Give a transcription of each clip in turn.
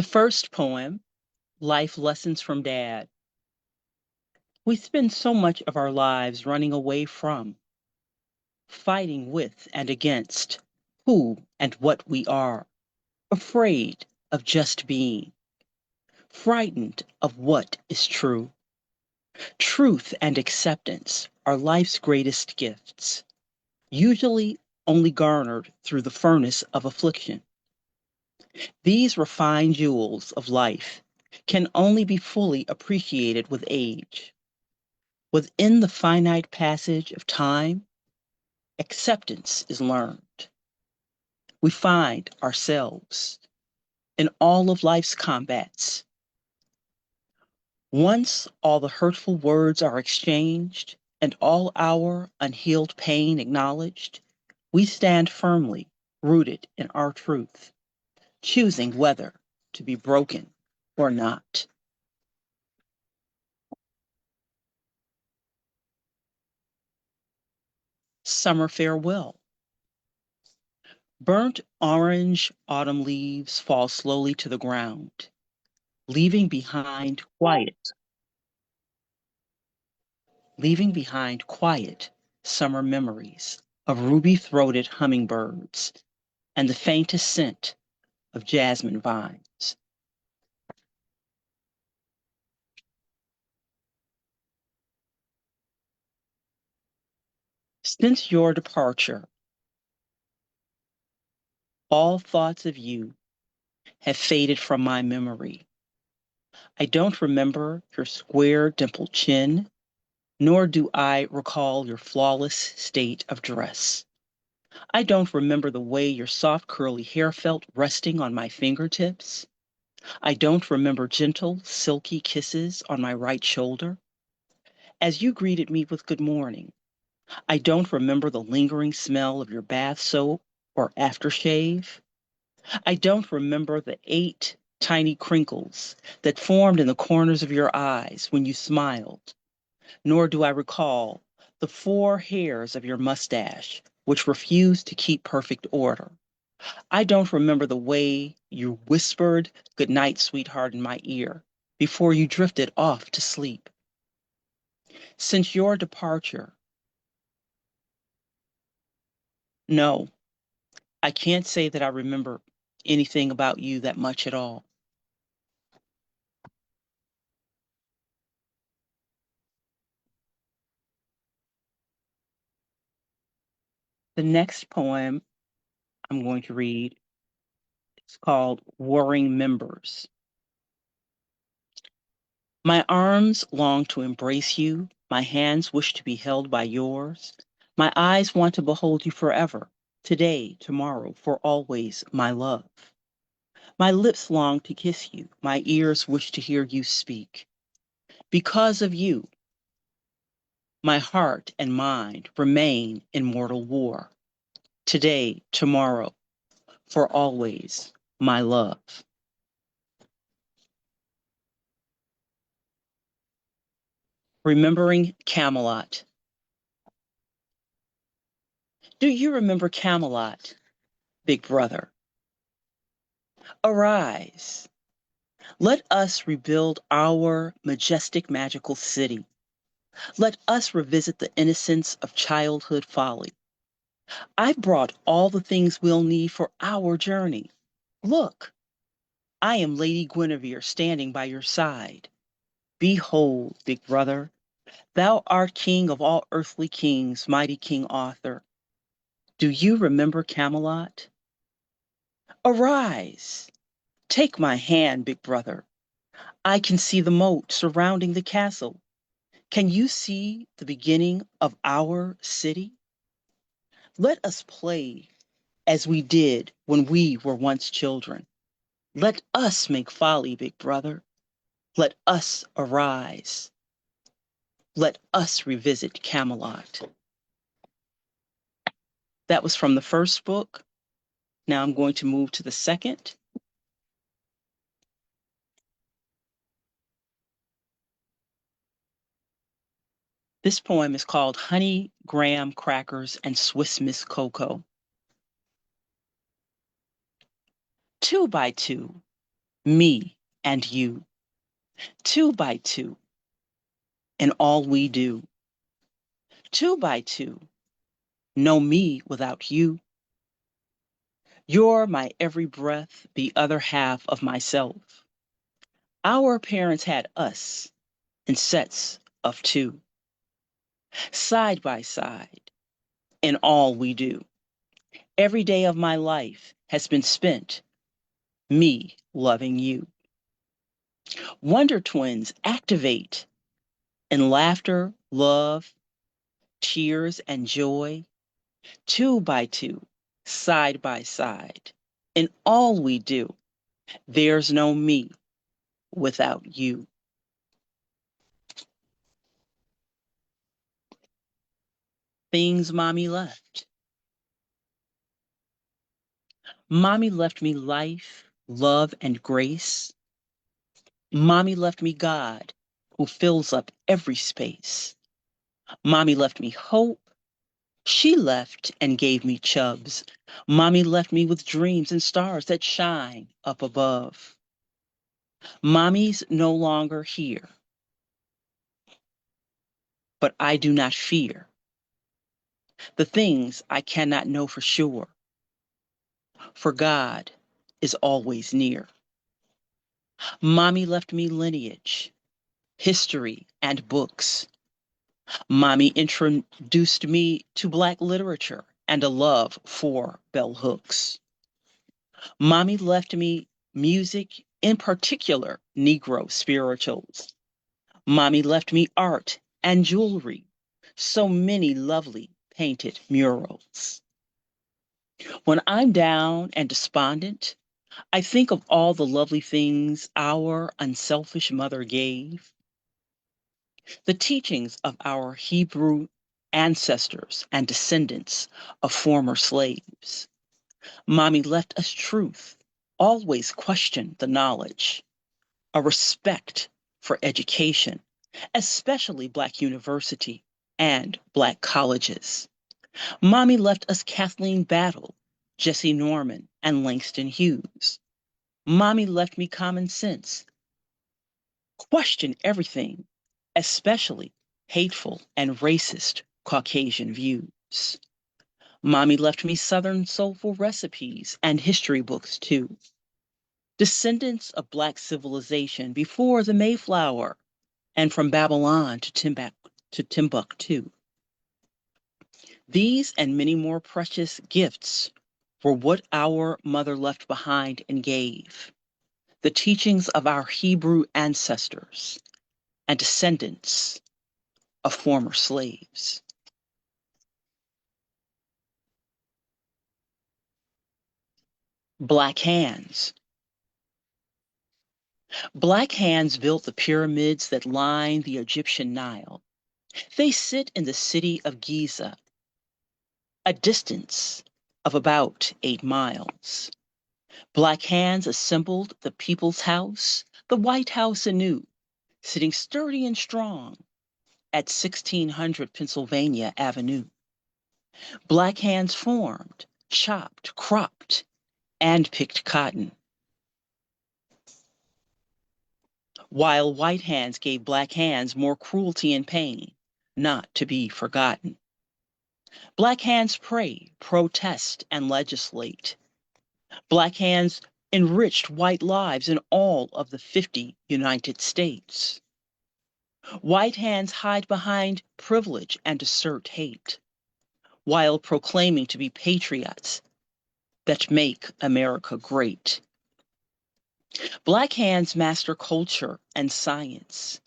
The first poem, Life Lessons from Dad. We spend so much of our lives running away from, fighting with and against who and what we are, afraid of just being, frightened of what is true. Truth and acceptance are life's greatest gifts, usually only garnered through the furnace of affliction. These refined jewels of life can only be fully appreciated with age. Within the finite passage of time, acceptance is learned. We find ourselves in all of life's combats. Once all the hurtful words are exchanged and all our unhealed pain acknowledged, we stand firmly rooted in our truth, choosing whether to be broken or not. Summer farewell. Burnt orange autumn leaves fall slowly to the ground, leaving behind quiet summer memories of ruby-throated hummingbirds and the faintest scent of jasmine vines. Since your departure, all thoughts of you have faded from my memory. I don't remember your square dimpled chin, nor do I recall your flawless state of dress. I don't remember the way your soft curly hair felt resting on my fingertips. I don't remember gentle, silky kisses on my right shoulder as you greeted me with good morning. I don't remember the lingering smell of your bath soap or aftershave. I don't remember the 8 tiny crinkles that formed in the corners of your eyes when you smiled, nor do I recall the 4 hairs of your mustache which refused to keep perfect order. I don't remember the way you whispered "Good night, sweetheart" in my ear before you drifted off to sleep. Since your departure, no, I can't say that I remember anything about you that much at all. The next poem I'm going to read is called Warring Members. My arms long to embrace you, my hands wish to be held by yours. My eyes want to behold you forever, today, tomorrow, for always, my love. My lips long to kiss you, my ears wish to hear you speak. Because of you, my heart and mind remain in mortal war. Today, tomorrow, for always, my love. Remembering Camelot. Do you remember Camelot, big brother? Arise. Let us rebuild our majestic, magical city. Let us revisit the innocence of childhood folly. I brought all the things we'll need for our journey. Look, I am Lady Guinevere standing by your side. Behold, big brother, thou art king of all earthly kings, mighty King Arthur. Do you remember Camelot? Arise, take my hand, big brother. I can see the moat surrounding the castle. Can you see the beginning of our city? Let us play as we did when we were once children. Let us make folly, big brother. Let us arise. Let us revisit Camelot. That was from the first book. Now I'm going to move to the second. This poem is called Honey, Graham Crackers, and Swiss Miss Cocoa. 2 by 2, me and you, two by two, in all we do. Two by two, no me without you. You're my every breath, the other half of myself. Our parents had us in sets of two, side by side, in all we do. Every day of my life has been spent me loving you. Wonder Twins activate in laughter, love, tears, and joy, two by two, side by side. In all we do, there's no me without you. Things mommy left. Mommy left me life, love, and grace. Mommy left me God, who fills up every space. Mommy left me hope. She left and gave me chubs. Mommy left me with dreams and stars that shine up above. Mommy's no longer here, but I do not fear the things I cannot know for sure, for God is always near. Mommy left me lineage, history, and books. Mommy introduced me to Black literature and a love for bell hooks. Mommy left me music, in particular, Negro spirituals. Mommy left me art and jewelry, so many lovely painted murals. When I'm down and despondent, I think of all the lovely things our unselfish mother gave, the teachings of our Hebrew ancestors and descendants of former slaves. Mommy left us truth, always question the knowledge, a respect for education, especially Black university and Black colleges. Mommy left us Kathleen Battle, Jesse Norman, and Langston Hughes. Mommy left me common sense. Question everything, especially hateful and racist Caucasian views. Mommy left me Southern soulful recipes and history books too. Descendants of Black civilization before the Mayflower and from Babylon to Timbuktu. These and many more precious gifts were what our mother left behind and gave. The teachings of our Hebrew ancestors and descendants of former slaves. Black hands. Black hands built the pyramids that line the Egyptian Nile. They sit in the city of Giza, a distance of about 8 miles. Black hands assembled the People's House, the White House anew, sitting sturdy and strong at 1600 Pennsylvania Avenue. Black hands formed, chopped, cropped, and picked cotton, while white hands gave black hands more cruelty and pain, not to be forgotten. Black hands pray, protest, and legislate. Black hands enriched white lives in all of the 50 United States. White hands hide behind privilege and assert hate, while proclaiming to be patriots that make America great. Black hands master culture and science.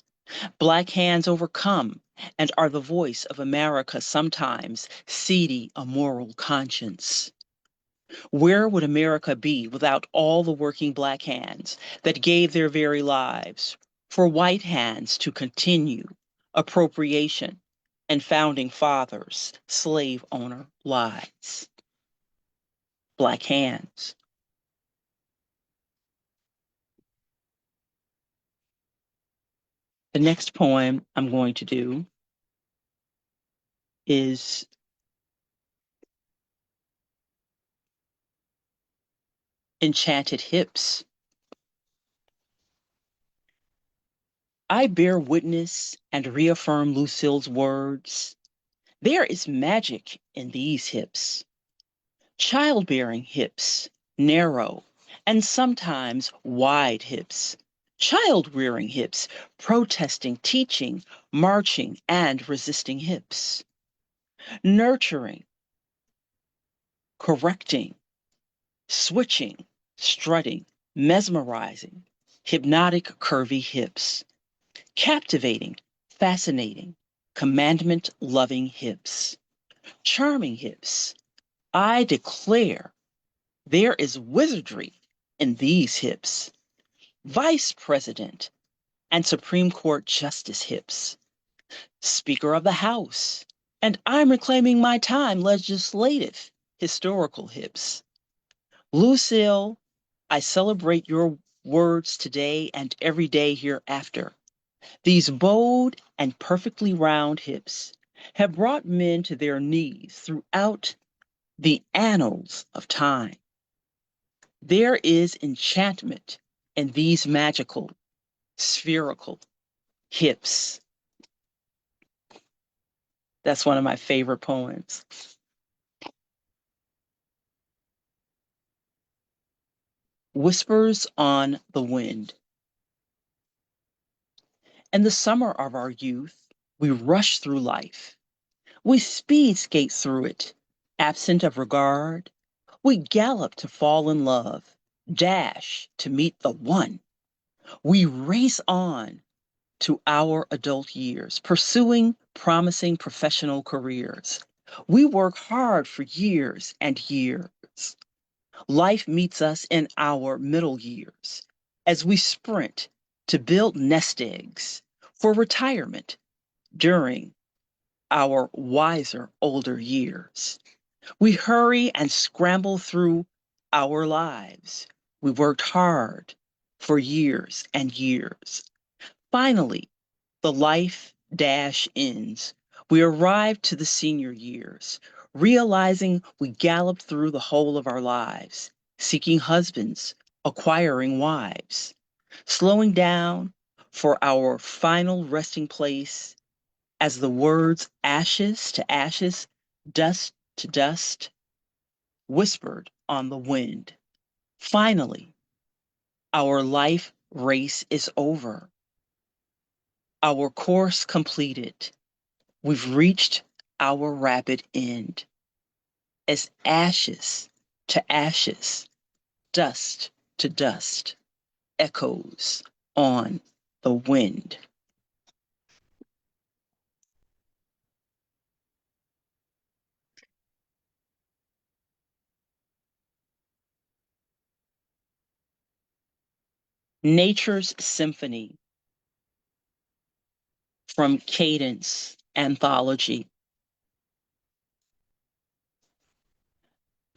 Black hands overcome and are the voice of America's sometimes seedy, immoral conscience. Where would America be without all the working Black hands that gave their very lives for white hands to continue appropriation and founding fathers' slave owner lies? Black hands. The next poem I'm going to do is Enchanted Hips. I bear witness and reaffirm Lucille's words. There is magic in these hips. Childbearing hips, narrow and sometimes wide hips. Child rearing hips, protesting, teaching, marching, and resisting hips. Nurturing, correcting, switching, strutting, mesmerizing, hypnotic, curvy hips. Captivating, fascinating, commandment loving hips. Charming hips. I declare there is wizardry in these hips. Vice President and Supreme Court Justice hips. Speaker of the House. And I'm reclaiming my time legislative historical hips. Lucille, I celebrate your words today and every day hereafter. These bold and perfectly round hips have brought men to their knees throughout the annals of time. There is enchantment in these magical, spherical hips. That's one of my favorite poems. Whispers on the Wind. In the summer of our youth, we rush through life. We speed skate through it, absent of regard. We gallop to fall in love, dash to meet the one. We race on to our adult years, pursuing promising professional careers. We work hard for years and years. Life meets us in our middle years as we sprint to build nest eggs for retirement during our wiser older years. We hurry and scramble through our lives. We worked hard for years and years. Finally, the life dash ends. We arrive to the senior years, realizing we galloped through the whole of our lives, seeking husbands, acquiring wives, slowing down for our final resting place as the words ashes to ashes, dust to dust, whispered on the wind. Finally, our life race is over, our course completed. We've reached our rapid end as ashes to ashes, dust to dust, echoes on the wind. Nature's Symphony from Cadence Anthology.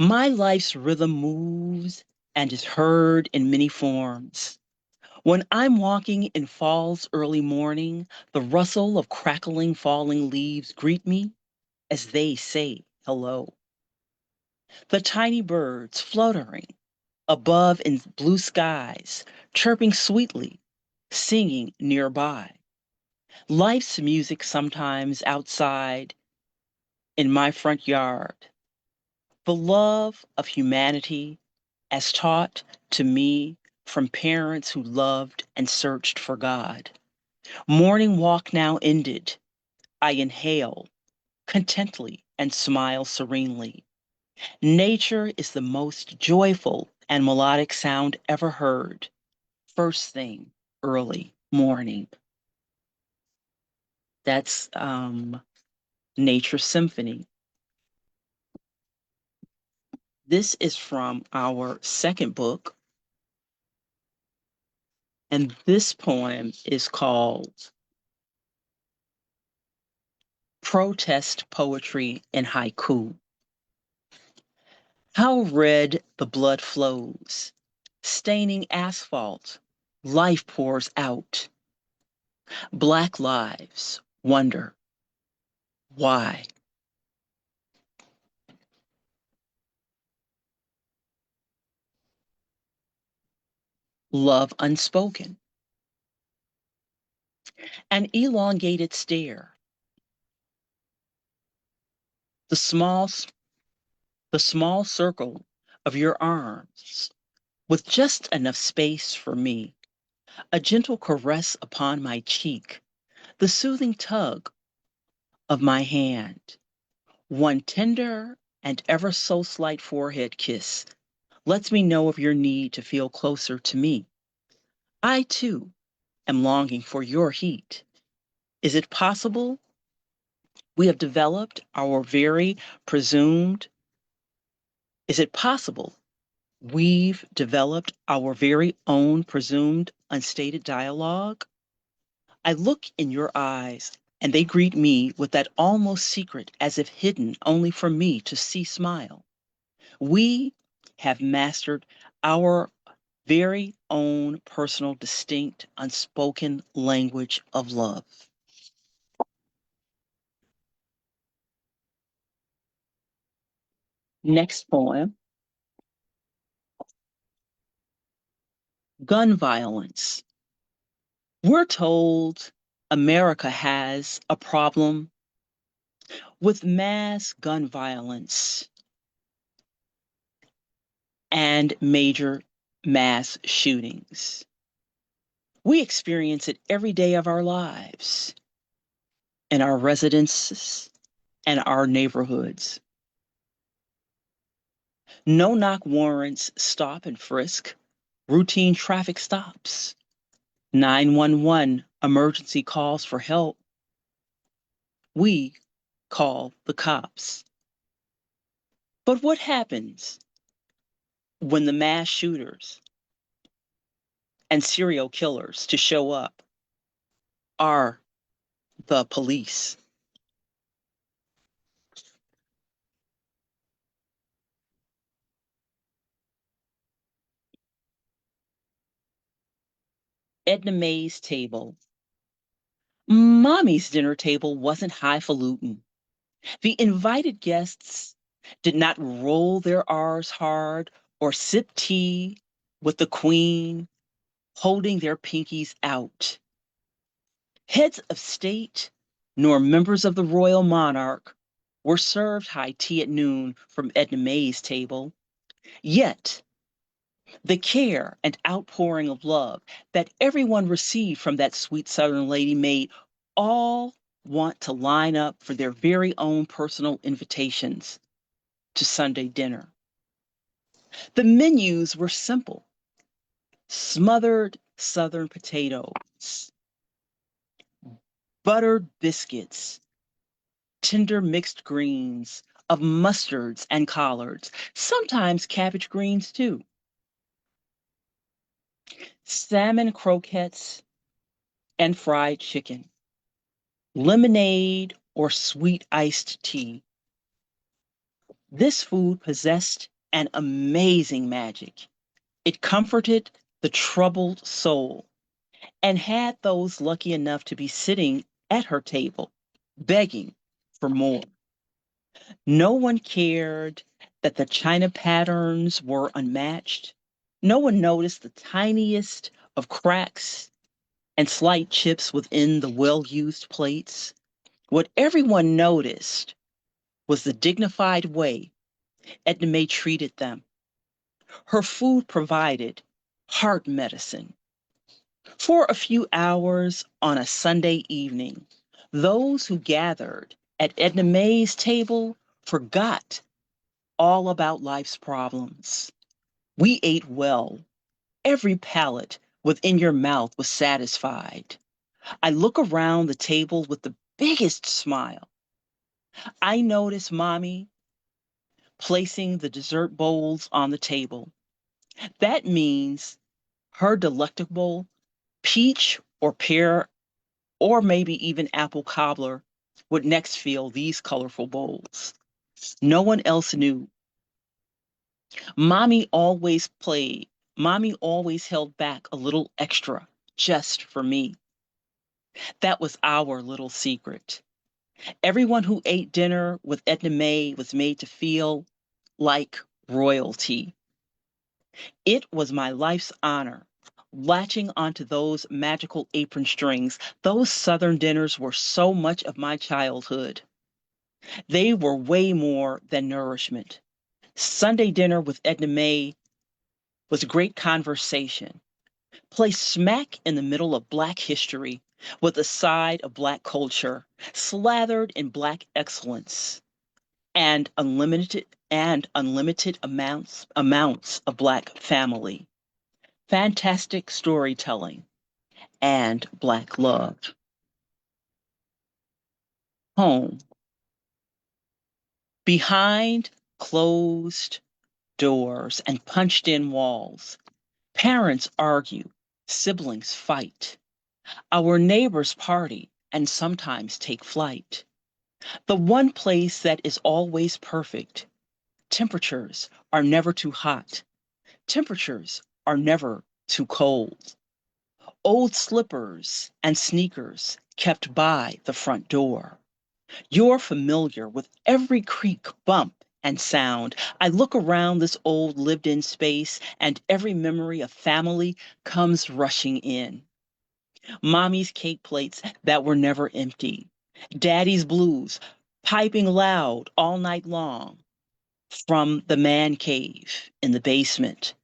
My life's rhythm moves and is heard in many forms. When I'm walking in fall's early morning, the rustle of crackling falling leaves greet me as they say hello. The tiny birds fluttering above in blue skies, chirping sweetly, singing nearby. Life's music sometimes outside in my front yard. The love of humanity as taught to me from parents who loved and searched for God. Morning walk now ended. I inhale contently and smile serenely. Nature is the most joyful and melodic sound ever heard. First thing, early morning. That's Nature Symphony. This is from our second book, and this poem is called Protest Poetry in Haiku. How red the blood flows, staining asphalt, life pours out. Black lives wonder why. Love unspoken. An elongated stare, the small, the small circle of your arms with just enough space for me, a gentle caress upon my cheek, the soothing tug of my hand, one tender and ever so slight forehead kiss lets me know of your need to feel closer to me. I too am longing for your heat. Is it possible we have developed our very presumed? Is it possible we've developed our very own presumed unstated dialogue? I look in your eyes and they greet me with that almost secret, as if hidden only for me to see smile. We have mastered our very own personal, distinct, unspoken language of love. Next poem, gun violence. We're told America has a problem with mass gun violence and major mass shootings. We experience it every day of our lives in our residences and our neighborhoods. No knock warrants stop and frisk, routine traffic stops, 911 emergency calls for help. We call the cops. But what happens when the mass shooters and serial killers to show up are the police? Edna May's table. Mommy's dinner table wasn't highfalutin. The invited guests did not roll their R's hard or sip tea with the queen, holding their pinkies out. Heads of state nor members of the royal monarch were served high tea at noon from Edna May's table. Yet, the care and outpouring of love that everyone received from that sweet Southern lady made all want to line up for their very own personal invitations to Sunday dinner. The menus were simple: smothered Southern potatoes, buttered biscuits, tender mixed greens of mustards and collards, sometimes cabbage greens too, salmon croquettes and fried chicken, lemonade or sweet iced tea. This food possessed an amazing magic. It comforted the troubled soul and had those lucky enough to be sitting at her table begging for more. No one cared that the china patterns were unmatched. No one noticed the tiniest of cracks and slight chips within the well used plates. What everyone noticed was the dignified way Edna May treated them. Her food provided heart medicine. For a few hours on a Sunday evening, those who gathered at Edna May's table forgot all about life's problems. We ate well. Every palate within your mouth was satisfied. I look around the table with the biggest smile. I notice Mommy placing the dessert bowls on the table. That means her delectable peach or pear or maybe even apple cobbler would next fill these colorful bowls. No one else knew. Mommy always played. Mommy always held back a little extra just for me. That was our little secret. Everyone who ate dinner with Edna May was made to feel like royalty. It was my life's honor, latching onto those magical apron strings. Those Southern dinners were so much of my childhood. They were way more than nourishment. Sunday dinner with Edna Mae was great conversation, placed smack in the middle of Black history with a side of Black culture, slathered in Black excellence and unlimited amounts of Black family, fantastic storytelling, and Black love. Home. Behind closed doors and punched in walls, parents argue, siblings fight. Our neighbors party and sometimes take flight. The one place that is always perfect. Temperatures are never too hot. Temperatures are never too cold. Old slippers and sneakers kept by the front door. You're familiar with every creak, bump, and sound. I look around this old lived in space, and every memory of family comes rushing in. Mommy's cake plates that were never empty. Daddy's blues piping loud all night long from the man cave in the basement.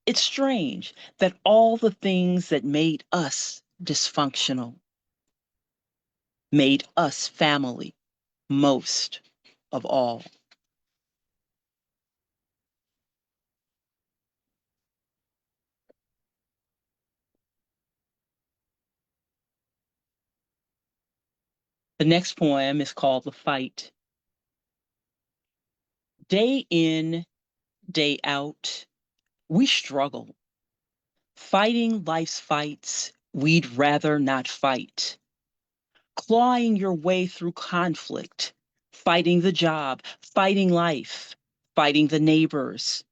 It's strange that all the things that made us dysfunctional made us family most of all. The next poem is called The Fight. Day in, day out, we struggle, fighting life's fights we'd rather not fight, clawing your way through conflict, fighting the job, fighting life, fighting the neighbors.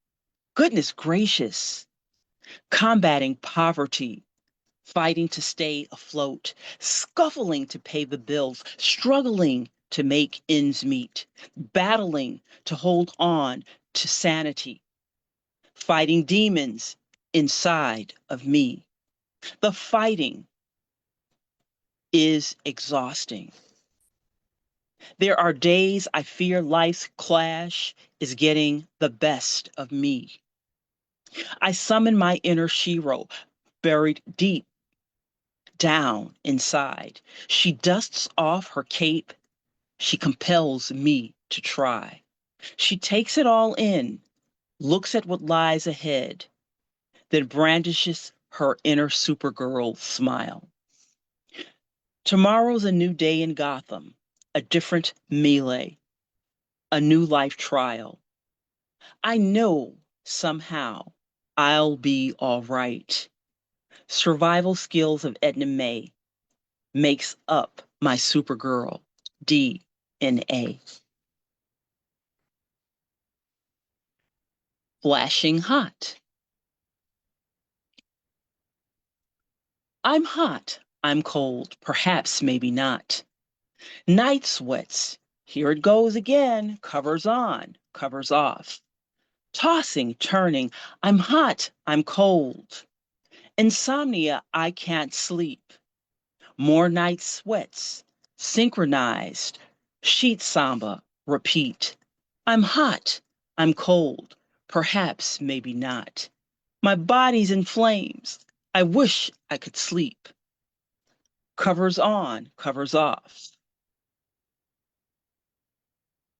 Goodness gracious, combating poverty, fighting to stay afloat, scuffling to pay the bills, struggling to make ends meet, battling to hold on to sanity, fighting demons inside of me. The fighting is exhausting. There are days I fear life's clash is getting the best of me. I summon my inner Shiro, buried deep down inside. She dusts off her cape. She compels me to try. She takes it all in, looks at what lies ahead, then brandishes her inner Supergirl smile. Tomorrow's a new day in Gotham, a different melee, a new life trial. I know somehow I'll be all right. Survival skills of Edna Mae makes up my Supergirl DNA. Flashing hot. I'm hot. I'm cold. Perhaps, maybe not. Night sweats. Here it goes again. Covers on, covers off. Tossing, turning. I'm hot. I'm cold. Insomnia. I can't sleep. More night sweats. Synchronized. Sheet samba. Repeat. I'm hot. I'm cold. Perhaps, maybe not. My body's in flames. I wish I could sleep. Covers on, covers off.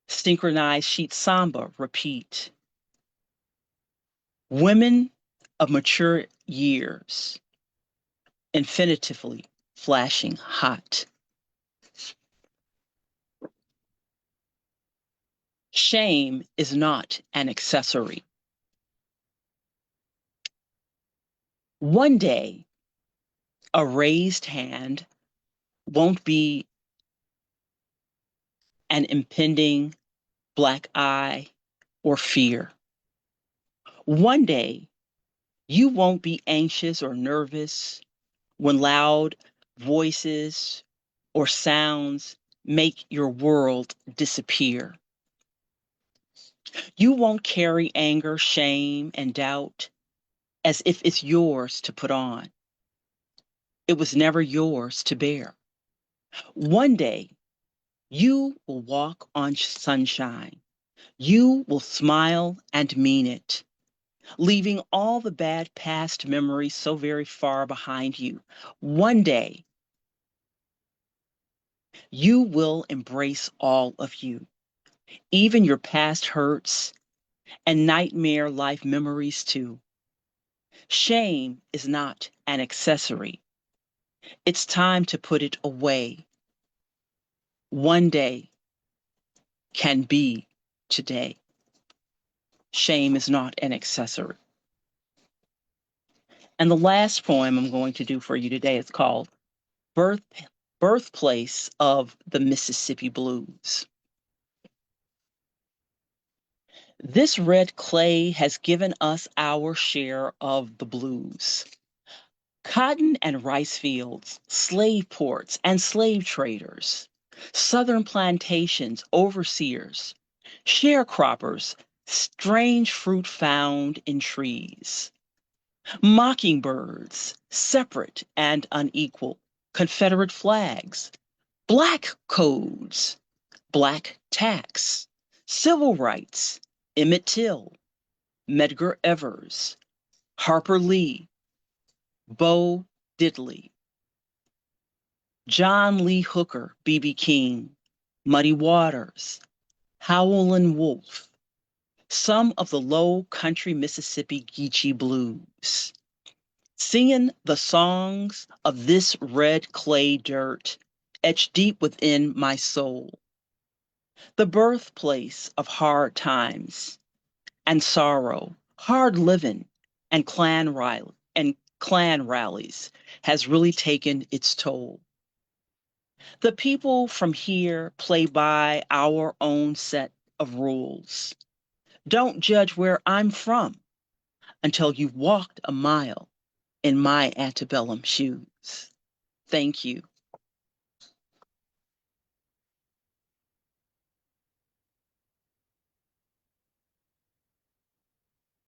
Synchronized sheet samba, repeat. Women of mature years, infinitively flashing hot. Shame is not an accessory. One day, a raised hand won't be an impending black eye or fear. One day, you won't be anxious or nervous when loud voices or sounds make your world disappear. You won't carry anger, shame, and doubt as if it's yours to put on. It was never yours to bear. One day, you will walk on sunshine. You will smile and mean it, leaving all the bad past memories so very far behind you. One day, you will embrace all of you, even your past hurts and nightmare life memories too. Shame is not an accessory. It's time to put it away. One day can be today. Shame is not an accessory. And the last poem I'm going to do for you today is called Birth, Birthplace of the Mississippi Blues. This red clay has given us our share of the blues. Cotton and rice fields, slave ports and slave traders, southern plantations, overseers, sharecroppers, strange fruit found in trees, mockingbirds, separate and unequal, Confederate flags, black codes, black tax, civil rights, Emmett Till, Medgar Evers, Harper Lee, Bo Diddley, John Lee Hooker, B.B. King, Muddy Waters, Howlin' Wolf, some of the low country Mississippi Geechee blues, singing the songs of this red clay dirt etched deep within my soul, the birthplace of hard times and sorrow, hard living, and clan rallies has really taken its toll. The people from here play by our own set of rules. Don't judge where I'm from until you've walked a mile in my antebellum shoes. Thank you.